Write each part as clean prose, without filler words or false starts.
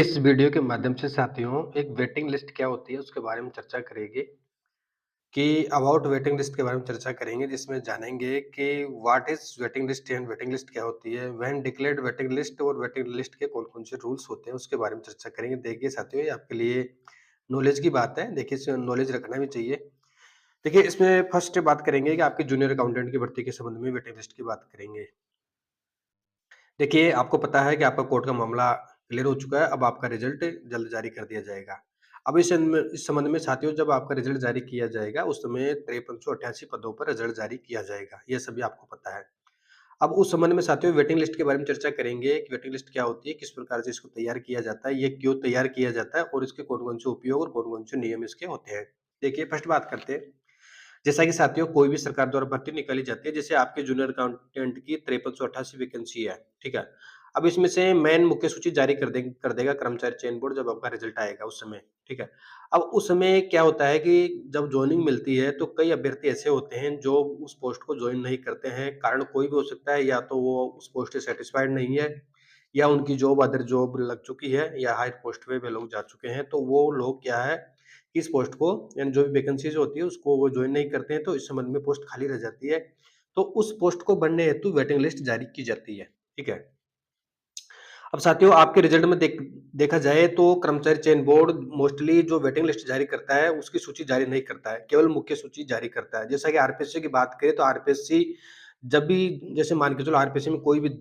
इस वीडियो के माध्यम से साथियों एक वेटिंग लिस्ट क्या होती है उसके बारे में चर्चा करेंगे कि अबाउट वेटिंग लिस्ट के बारे में चर्चा करेंगे जिसमें जानेंगे कि what is waiting list and waiting list क्या होती है व्हेन डिक्लेयर्ड वेटिंग लिस्ट और वेटिंग लिस्ट के कौन-कौन से रूल्स होते हैं उसके बारे में चर्चा करेंगे। देखिए साथियों ये आपके लिए नॉलेज की बात है। देखिए इससे नॉलेज रखना भी चाहिए। देखिए इसमें फर्स्ट बात करेंगे कि आपके जूनियर अकाउंटेंट की भर्ती के संबंध में वेटिंग लिस्ट की बात करेंगे। देखिए, आपको पता है कि आपका कोर्ट का मामला क्लियर हो चुका है, अब आपका रिज़ल्ट जल्द जारी कर दिया जाएगा। अब इस संबंध में साथियों जब आपका रिज़ल्ट जारी किया जाएगा, उस समय 5388 पदों पर रिज़ल्ट जारी किया जाएगा, ये सभी आपको पता है। अब उस संबंध में साथियों वेटिंग लिस्ट के बारे में चर्चा करेंगे कि वेटिंग लिस्ट क्या होती है, किस प्रकार से इसको तैयार किया जाता है, ये क्यों तैयार किया जाता है और इसके कौन-कौन से उपयोग और कौन-कौन से नियम इसके होते हैं। देखिए, फर्स्ट बात करते हैं जैसा कि साथियों कोई भी सरकार द्वारा भर्ती निकाली जाती है, जैसे आपके जूनियर अकाउंटेंट की 5388 वैकेंसी है, ठीक है? अब इसमें से मेन मुख्य सूची जारी कर देगा कर्मचारी चयन बोर्ड जब आपका रिजल्ट आएगा उस समय, ठीक है? अब उस समय क्या होता है कि जब जॉइनिंग मिलती है, तो कई अभ्यर्थी ऐसे होते हैं जो उस पोस्ट को जॉइन नहीं करते हैं, कारण कोई भी हो सकता है या तो वो उस पोस्ट से सैटिस्फाइड नहीं है या उनकी जॉब अदर जॉब लग चुकी है या हायर पोस्ट पे वे लोग जा चुके हैं, तो वो लोग क्या है इस पोस्ट को यानी जो भी वैकेंसीज़ होती है उसको वो जॉइन नहीं करते हैं, तो इस संबंध में पोस्ट खाली रह जाती है। तो उस पोस्ट को भरने हेतु वेटिंग लिस्ट जारी की जाती है, ठीक है? अब साथियों आपके रिजल्ट में देखा जाए तो कर्मचारी चयन बोर्ड मोस्टली जो वेटिंग लिस्ट जारी करता है, उसकी सूची जारी नहीं करता है, केवल मुख्य सूची जारी करता है। जैसा कि आरपीएससी की बात करें तो आरपीएससी जब भी जैसे मान के चलो आरपीएससी में कोई भी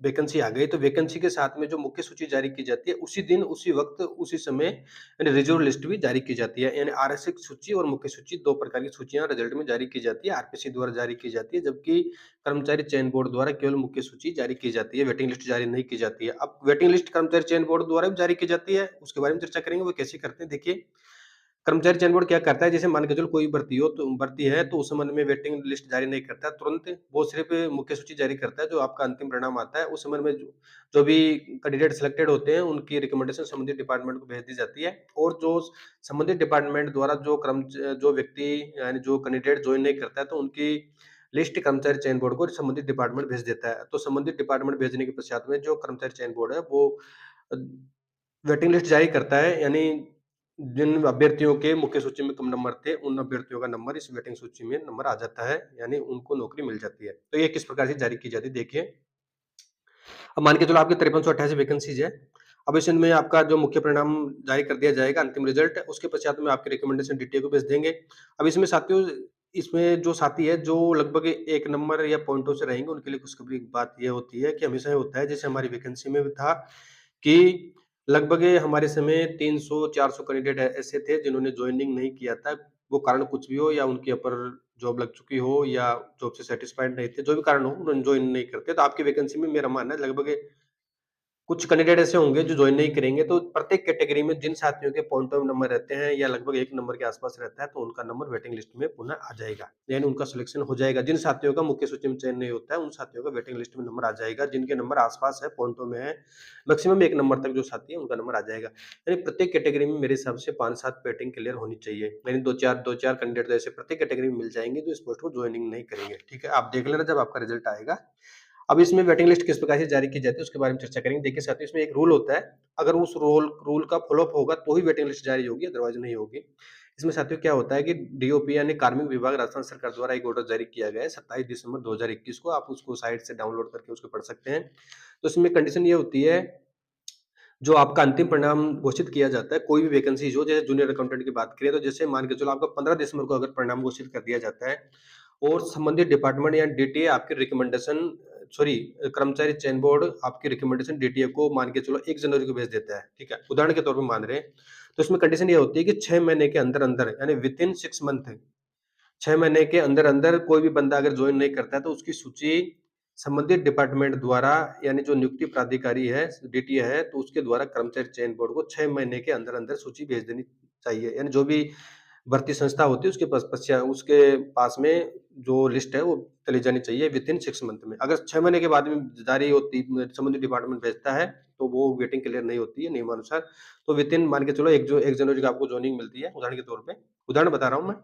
वैकेंसी आ गई, तो वैकेंसी के साथ में जो मुख्य सूची जारी की जाती है, उसी दिन, उसी वक़्त, उसी समय यानी रिजर्व लिस्ट भी जारी की जाती है। यानी आरक्षित सूची और मुख्य सूची 2 प्रकार की सूचियाँ रिजल्ट में जारी की जाती है, आरपीएससी द्वारा जारी की जाती है, जबकि कर्मचारी चयन बोर्ड द्वारा केवल मुख्य सूची जारी की जाती है, वेटिंग लिस्ट जारी नहीं की जाती है। अब वेटिंग लिस्ट कर्मचारी चयन बोर्ड द्वारा भी जारी की जाती है, उसके बारे में चर्चा करेंगे, वो कैसे करते हैं देखिए। कर्मचारी चयन बोर्ड क्या करता है, जैसे मान के चलो कोई भर्ती है तो उस संबंध में वेटिंग लिस्ट जारी नहीं करता है तुरंत, वो सिर्फ़ मुख्य सूची जारी करता है, जो आपका अंतिम परिणाम आता है, उस संबंध में जो जो भी कैंडिडेट सिलेक्टेड होते हैं, उनकी रिकमेंडेशन संबंधित डिपार्टमेंट को भेज दी जाती है और जो संबंधित डिपार्टमेंट द्वारा जो व्यक्ति यानी जो कैंडिडेट जॉइन नहीं करता है, तो उनकी लिस्ट कर्मचारी चयन बोर्ड को संबंधित डिपार्टमेंट भेज देता है। तो संबंधित डिपार्टमेंट भेजने के पश्चात में जो कर्मचारी चयन बोर्ड है, वो अ, वेटिंग लिस्ट जारी करता है, यानी जिन अभ्यर्थियों के मुख्य सूची में कम नंबर थे, उन अभ्यर्थियों का नंबर इस वेटिंग सूची में नंबर आ जाता है, यानी उनको नौकरी मिल जाती है। तो ये किस प्रकार से जारी की जाती है देखिए। अब मान के चलो आपकी 5388 वैकेंसीज़ है। अब इसमें आपका जो मुख्य परिणाम जारी कर दिया जाएगा, अंतिम रिजल्ट, उसके पश्चात में आपके रिकमेंडेशन डीटीए को भेज देंगे। अब इसमें साथियों इसमें जो साथी है, जो लगभग 1 नंबर या पॉइंटों से रहेंगे, उनके लिए खुशखबरी की बात ये होती है कि हमेशा ये होता है, जैसे हमारी वैकेंसी में भी था कि लगभग हमारे समय 300-400 कैंडिडेट ऐसे थे जिन्होंने जॉइनिंग नहीं किया था। वो कारण कुछ भी हो या उनकी अपर जॉब लग चुकी हो या जॉब से सैटिस्फाइड नहीं थे, जो भी कारण हो उन्होंने जॉइन नहीं करते। तो आपकी वैकेंसी में मेरा मानना है लगभग कुछ कैंडिडेट ऐसे होंगे जो जॉइन नहीं करेंगे, तो प्रत्येक कैटेगरी में जिन साथियों के पॉइंट ऑफ नंबर रहते हैं या लगभग 1 नंबर के आस-पास रहता है, तो उनका नंबर वेटिंग लिस्ट में पुनः आ जाएगा। यानी उनका सिलेक्शन हो जाएगा। जिन साथियों का मुख्य सूची में चयन नहीं होता है, उन साथियों का वेटिंग लिस्ट में नंबर आ जाएगा। जिनके नंबर आस-पास है, पॉइंटों में है, मैक्सिमम 1 नंबर तक जो साथी है, उनका नंबर आ जाएगा। यानी प्रत्येक कैटेगरी में मेरे हिसाब से 5-7 वेटिंग क्लियर होनी चाहिए। यानी 2-4 कैंडिडेट तो ऐसे प्रत्येक कैटेगरी में मिल जाएँगे, जो इस पोस्ट को जॉइनिंग नहीं करेंगे। ठीक है? आप देख लेना जब आपका रिजल्ट आएगा। अब इसमें वेटिंग लिस्ट किस प्रकार से जारी की जाती है उसके बारे में चर्चा करेंगे। देखिए साथियों इसमें एक रूल होता है, अगर उस रूल का फ़ॉलो अप होगा तो ही वेटिंग लिस्ट जारी होगी, अदरवाइज़ नहीं होगी। इसमें साथियों क्या होता है कि डीओपी यानी कार्मिक विभाग राजस्थान सरकार द्वारा एक ऑर्डर जारी किया गया है 27 दिसंबर 2021 को, आप उसको साइट से डाउनलोड करके उसको पढ़ सकते हैं। तो इसमें कंडीशन ये होती है, जो आपका अंतिम परिणाम घोषित किया जाता है, कोई भी वैकेंसीज़ हो, जैसे जूनियर अकाउंटेंट की बात करें, तो जैसे मान के चलो आपका 15 दिसंबर को अगर परिणाम घोषित कर दिया जाता है और संबंधित डिपार्टमेंट या डीटीए आपकी रिकमेंडेशन सॉरी कर्मचारी चयन बोर्ड आपकी रिकमेंडेशन डीटीए को मान के चलो 1 जनवरी को भेज देता है, ठीक है? उदाहरण के तौर पे मान रहे हैं, तो इसमें कंडीशन ये होती है कि 6 महीने के अंदर-अंदर यानी विथिन 6 मंथ 6 महीने के अंदर-अंदर कोई भी बंदा अगर जॉइन नहीं करता है, तो उसकी सूची संबंधित डिपार्टमेंट द्वारा यानी जो नियुक्ति प्राधिकारी है, डीटीए है, तो उसके द्वारा कर्मचारी चयन बोर्ड को 6 महीने के अंदर-अंदर सूची भेज देनी चाहिए। यानी जो भी भर्ती संस्था होती है उसके पास में जो लिस्ट है वो चली जानी चाहिए विथिन 6 मंथ में। अगर 6 महीने के बाद में जारी होती संबंधित डिपार्टमेंट भेजता है, तो वो वेटिंग क्लियर नहीं होती है नियमानुसार। तो विथिन मान के चलो 1 जनवरी को आपको जॉइनिंग मिलती है, उदाहरण के तौर पे, उदाहरण बता रहा हूँ मैं।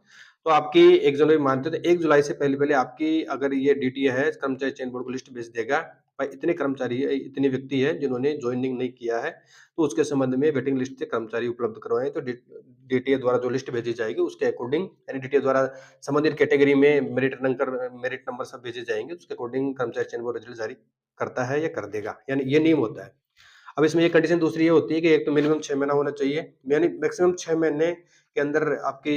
तो आपकी 1 जनवरी मानते हो तो 1 जुलाई से पहले-पहले आपकी अगर ये डीटीए है, कर्मचारी चयन बोर्ड को लिस्ट भेज देगा। भाई इतने कर्मचारी है, इतने व्यक्ति हैं जिन्होंने जॉइनिंग नहीं किया है, तो उसके संबंध में वेटिंग लिस्ट से कर्मचारी उपलब्ध करवाएँ। तो डीटीए द्वारा जो लिस्ट भेजी जाएगी उसके अकॉर्डिंग, यानी डीटीए द्वारा संबंधित कैटेगरी में मेरिट नंबर सब भेजे जाएँगे, उसके अकॉर्डिंग कर्मचारी चयन बोर्ड रिजल्ट जारी करता है या कर देगा, यानी ये नियम होता है। अब इसमें ये कंडीशन दूसरी ये होती है कि एक तो मिनिमम 6 महीना होना चाहिए, यानी मैक्सिमम 6 महीने के अंदर आपकी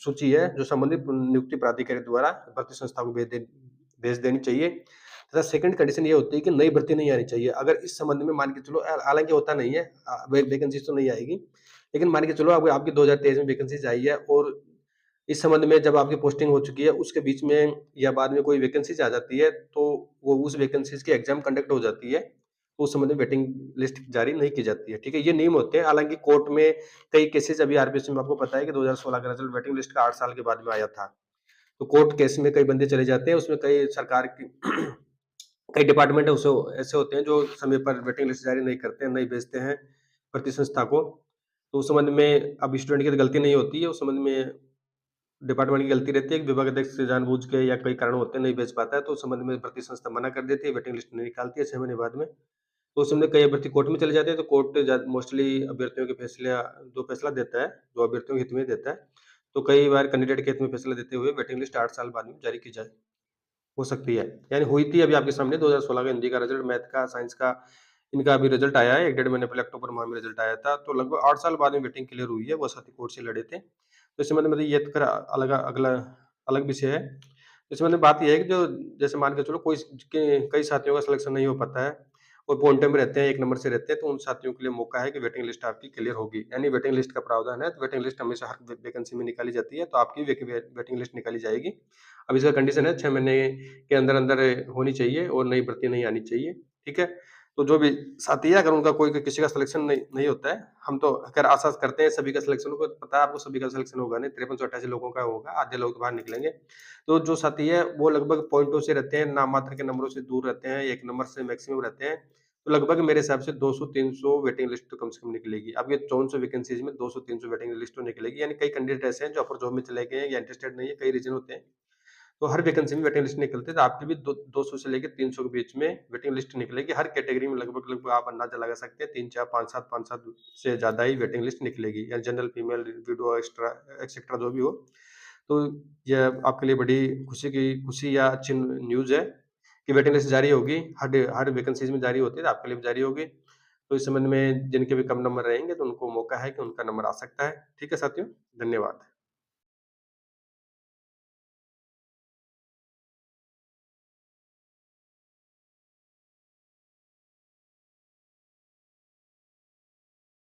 सूची है जो संबंधित नियुक्ति प्राधिकारी द्वारा भर्ती संस्था को भेज देनी चाहिए। तथा सेकंड कंडीशन ये होती है कि नई भर्ती नहीं आनी चाहिए। अगर इस संबंध में मान के चलो, हालाँकि होता नहीं है, वैकेंसीज़ तो नहीं आएगी, लेकिन मान के चलो अब आपकी 2023 में वैकेंसीज़ आई है और इस संबंध में जब आपकी पोस्टिंग हो चुकी है, उसके बीच में या बाद में कोई वैकेंसीज़ आ जाती है, तो वो उस वैकेंसीज़ की एग्ज़ाम कंडक्ट हो जाती है, तो उस संबंध में वेटिंग लिस्ट जारी नहीं की जाती है, ठीक है? ये नियम होते हैं, हालाँकि कोर्ट में कई केसेज़ अभी आरपीसी में आपको पता है कि 2016 का रिज़ल्ट वेटिंग लिस्ट का 8 साल के बाद में आया था। तो कोर्ट केस में कई बंदे चले जाते हैं, उसमें कई सरकार की कई डिपार्टमेंट है उसो ऐसे होते हैं जो समय पर वेटिंग लिस्ट जारी नहीं करते हैं, नहीं भेजते हैं भर्ती संस्था को। तो उस संबंध में अब स्टूडेंट की तो गलती नहीं होती है, उस संबंध में डिपार्टमेंट की गलती रहती है कि विभाग अध्यक्ष से जानबूझ के या कई कारण होते हैं नहीं भेज पाता है, तो उस संबंध में भर्ती संस्था मना कर देती है, वेटिंग लिस्ट नहीं निकालती है 6 महीने बाद में। तो उस समय कई अभ्यर्थी कोर्ट में चले जाते हैं, तो कोर्ट मोस्टली अभ्यर्थियों के फैसला देता है, जो अभ्यर्थियों के हित में देता है। तो कई बार कैंडिडेट के हित में फैसला देते हुए वेटिंग लिस्ट 8 साल बाद में जारी की जाए हो सकती है। यानी हुई थी अभी आपके सामने 2016 का हिंदी का रिज़ल्ट, मैथ का, साइंस का, इनका अभी रिज़ल्ट आया है, 1 डेढ़ महीने पहले अक्टूबर माह में रिज़ल्ट आया था, तो लगभग 8 साल बाद में वेटिंग क्लियर हुई है, वो साथी कोर्ट से लड़े थे। तो इस संबंध में तो ये तो खैर अलग अगला अलग विषय है। इस संबंध में बात ये है कि जो जैसे मान के चलो कोई के कई साथियों का सिलेक्शन नहीं हो पाता है और पॉइंटे में रहते हैं, 1 नंबर से रहते हैं, तो उन साथियों के लिए मौका है कि वेटिंग लिस्ट आपकी क्लियर होगी। यानी वेटिंग लिस्ट का प्रावधान है, तो वेटिंग लिस्ट हमेशा हर वैकेंसी में निकाली जाती है, तो आपकी वेटिंग लिस्ट निकाली जाएगी। अब इसका कंडीशन है 6 महीने के अंदर-अंदर होनी चाहिए और नई भर्ती नहीं आनी चाहिए, ठीक है? तो जो भी साथी है, अगर उनका कोई किसी का सिलेक्शन नहीं नहीं होता है, हम तो खैर आशा करते हैं सभी का सिलेक्शन होगा, पता है आपको सभी का सिलेक्शन होगा नहीं, 5388 लोगों का होगा, आधे लोग तो बाहर निकलेंगे। तो जो साथी है, वो लगभग पॉइंटों से रहते हैं, नाम मात्र के नंबरों से दूर रहते हैं, 1 नंबर से मैक्सिमम रहते हैं, तो लगभग मेरे हिसाब से 200-300 वेटिंग लिस्ट तो कम से कम निकलेगी। अब ये 5400 वैकेंसीज़ में 200-300 वेटिंग लिस्ट तो निकलेगी, यानी कई कैंडिडेट ऐसे हैं जो अपर जॉब में चले गए हैं या इंटरेस्टेड नहीं है, कई रीज़न होते हैं। तो हर वैकेंसी में वेटिंग लिस्ट निकलती है, तो आपकी भी दो 200 से लेके 300 के बीच में वेटिंग लिस्ट निकलेगी। हर कैटेगरी में लगभग-लगभग आप अंदाज़ा लगा सकते हैं 3, 4, 5, 7 से ज़्यादा ही वेटिंग लिस्ट निकलेगी, या general, female, window, extra etcetera जो भी हो। तो यह आपके लिए बड़ी खुशी या अच्छी न्यूज़ है कि वेटिंग लिस्ट जारी होगी, हर वैकेंसीज़ में जारी होती है, तो आपके लिए भी जारी होगी। तो इस संबंध में जिनके भी कम नंबर रहेंगे, तो उनको मौका है कि उनका नंबर आ सकता है। ठीक है साथियों, धन्यवाद।